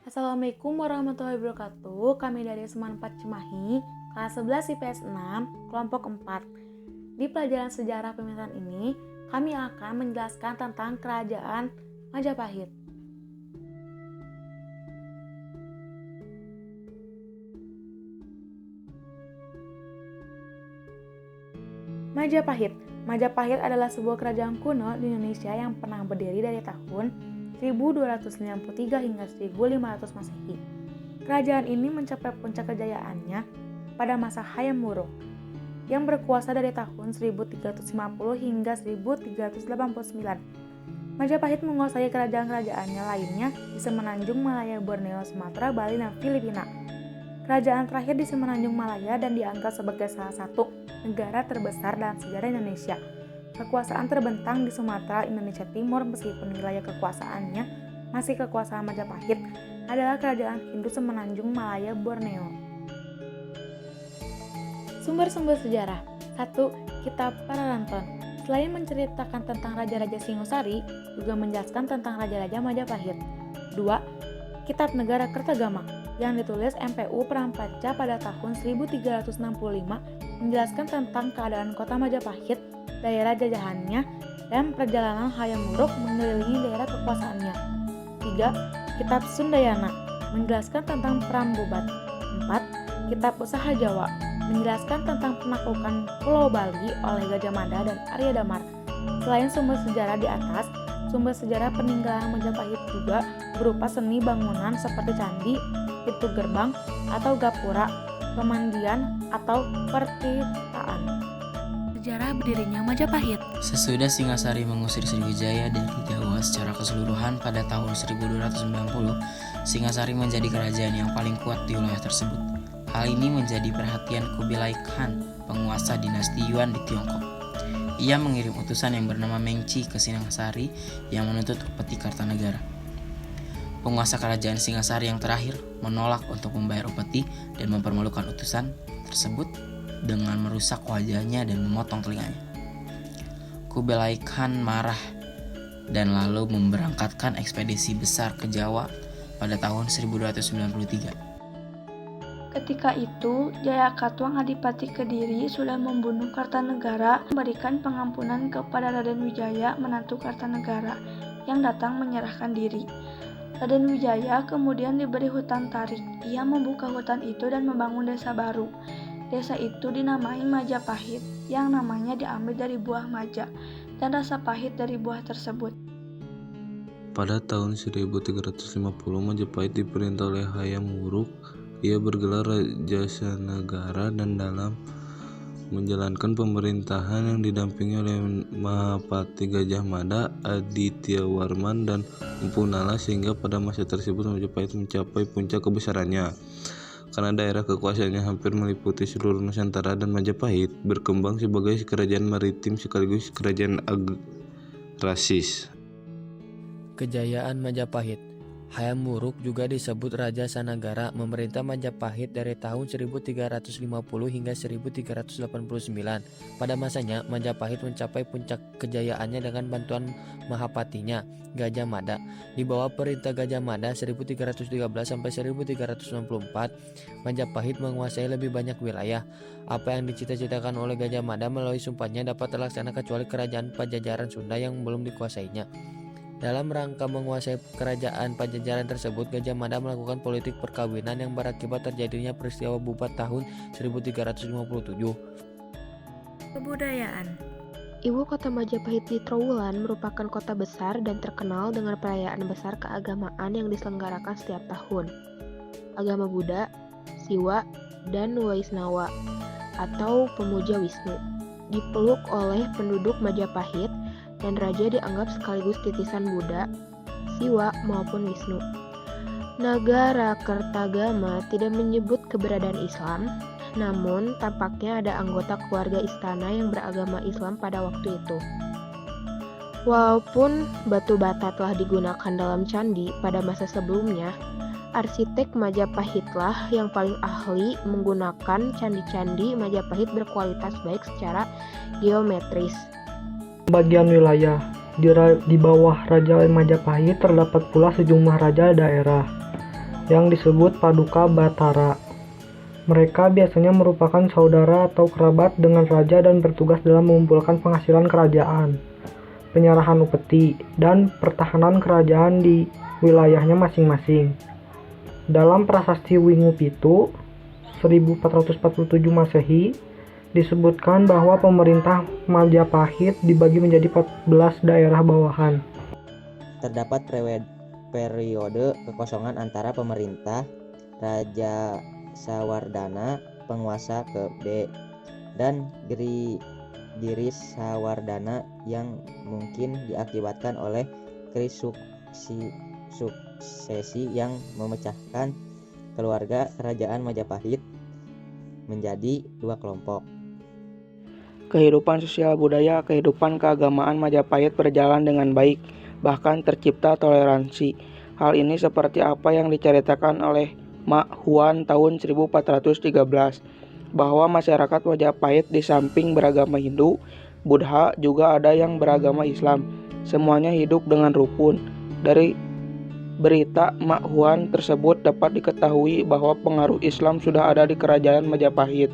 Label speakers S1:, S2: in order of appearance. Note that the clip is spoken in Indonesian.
S1: Assalamualaikum warahmatullahi wabarakatuh. Kami dari SMA 4 Cimahi, kelas 11 IPS 6, kelompok 4. Di pelajaran sejarah pemerintahan ini, kami akan menjelaskan tentang kerajaan Majapahit. Majapahit adalah sebuah kerajaan kuno di Indonesia yang pernah berdiri dari tahun 1293 hingga 1500 Masehi. Kerajaan ini mencapai puncak kejayaannya pada masa Hayam Wuruk yang berkuasa dari tahun 1350 hingga 1389. Majapahit menguasai kerajaan-kerajaannya lainnya di Semenanjung Malaya, Borneo, Sumatera, Bali, dan Filipina. Kerajaan terakhir di Semenanjung Malaya dan dianggap sebagai salah satu negara terbesar dalam sejarah Indonesia. Kekuasaan terbentang di Sumatera, Indonesia Timur, meskipun wilayah kekuasaannya masih kekuasaan Majapahit, adalah kerajaan Hindu Semenanjung Malaya, Borneo. Sumber-sumber sejarah. 1. Kitab Paralanton. Selain menceritakan tentang Raja-Raja Singosari, juga menjelaskan tentang Raja-Raja Majapahit. 2. Kitab Negara Kertagama, yang ditulis MPU Prampaca pada tahun 1365, menjelaskan tentang keadaan kota Majapahit, daerah jajahannya, dan perjalanan Hayam Wuruk mengelilingi daerah kekuasaannya. 3. Kitab Sundayana, menjelaskan tentang Perang Bobat. 4. Kitab Usaha Jawa, menjelaskan tentang penaklukan Pulau Bali oleh Gajah Mada dan Arya Damar. Selain sumber sejarah di atas, sumber sejarah peninggalan Majapahit juga berupa seni bangunan seperti candi, pintu gerbang atau gapura, pemandian atau pertitaan. Sejarah berdirinya Majapahit.
S2: Sesudah Singasari mengusir Sriwijaya dari Jawa secara keseluruhan pada tahun 1290, Singasari menjadi kerajaan yang paling kuat di wilayah tersebut. Hal ini menjadi perhatian Kubilai Khan, penguasa dinasti Yuan di Tiongkok. Ia mengirim utusan yang bernama Mengci ke Singasari yang menuntut upeti Kartanegara. Penguasa kerajaan Singasari yang terakhir menolak untuk membayar upeti dan mempermalukan utusan tersebut dengan merusak wajahnya dan memotong telinganya. Kubilai Khan marah dan lalu memberangkatkan ekspedisi besar ke Jawa pada tahun 1293.
S3: Ketika itu, Jayakatwang Adipati Kediri sudah membunuh Kartanegara, memberikan pengampunan kepada Raden Wijaya, menantu Kartanegara, yang datang menyerahkan diri. Raden Wijaya kemudian diberi hutan tarik. Ia membuka hutan itu dan membangun desa baru. Desa itu dinamai Majapahit, yang namanya diambil dari buah maja, dan rasa pahit dari buah tersebut.
S4: Pada tahun 1350, Majapahit diperintah oleh Hayam Wuruk. Ia bergelar Raja Sanagara dan dalam menjalankan pemerintahan yang didampingi oleh Mahapati Gajah Mada, Adityawarman, dan Empu Nala, sehingga pada masa tersebut Majapahit mencapai puncak kebesarannya. Karena daerah kekuasaannya hampir meliputi seluruh Nusantara dan Majapahit berkembang sebagai kerajaan maritim sekaligus kerajaan agraris.
S5: Kejayaan Majapahit. Hayam Wuruk juga disebut Raja Sanagara, memerintah Majapahit dari tahun 1350 hingga 1389. Pada masanya, Majapahit mencapai puncak kejayaannya dengan bantuan Mahapatinya, Gajah Mada. Di bawah perintah Gajah Mada 1313 sampai 1364, Majapahit menguasai lebih banyak wilayah. Apa yang dicita-citakan oleh Gajah Mada melalui sumpahnya dapat terlaksana kecuali kerajaan Pajajaran Sunda yang belum dikuasainya. Dalam rangka menguasai kerajaan Pajajaran tersebut, Gajah Mada melakukan politik perkawinan yang berakibat terjadinya peristiwa Bubat tahun 1357.
S1: Kebudayaan.
S6: Ibu kota Majapahit di Trowulan merupakan kota besar dan terkenal dengan perayaan besar keagamaan yang diselenggarakan setiap tahun. Agama Buddha, Siwa, dan Waisnawa atau pemuja Wisnu dipeluk oleh penduduk Majapahit, dan raja dianggap sekaligus titisan Buddha, Siwa, maupun Wisnu. Nagara Kertagama tidak menyebut keberadaan Islam, namun tampaknya ada anggota keluarga istana yang beragama Islam pada waktu itu. Walaupun batu bata telah digunakan dalam candi pada masa sebelumnya, arsitek Majapahitlah yang paling ahli menggunakan candi-candi Majapahit berkualitas baik secara geometris.
S7: Bagian wilayah di bawah Raja Majapahit terdapat pula sejumlah raja daerah yang disebut Paduka Batara. Mereka biasanya merupakan saudara atau kerabat dengan raja dan bertugas dalam mengumpulkan penghasilan kerajaan, penyerahan upeti, dan pertahanan kerajaan di wilayahnya masing-masing. Dalam Prasasti Wingupitu 1447 Masehi disebutkan bahwa pemerintah Majapahit dibagi menjadi 14 daerah bawahan.
S2: Terdapat periode kekosongan antara pemerintah Raja Sawardana penguasa ke-B dan Giri Sawardana yang mungkin diakibatkan oleh krisis suksesi yang memecahkan keluarga kerajaan Majapahit menjadi dua kelompok.
S8: Kehidupan sosial budaya, kehidupan keagamaan Majapahit berjalan dengan baik, bahkan tercipta toleransi. Hal ini seperti apa yang diceritakan oleh Mak Huan tahun 1413, bahwa masyarakat Majapahit di samping beragama Hindu, Buddha juga ada yang beragama Islam. Semuanya hidup dengan rukun. Dari berita Mak Huan tersebut dapat diketahui bahwa pengaruh Islam sudah ada di kerajaan Majapahit.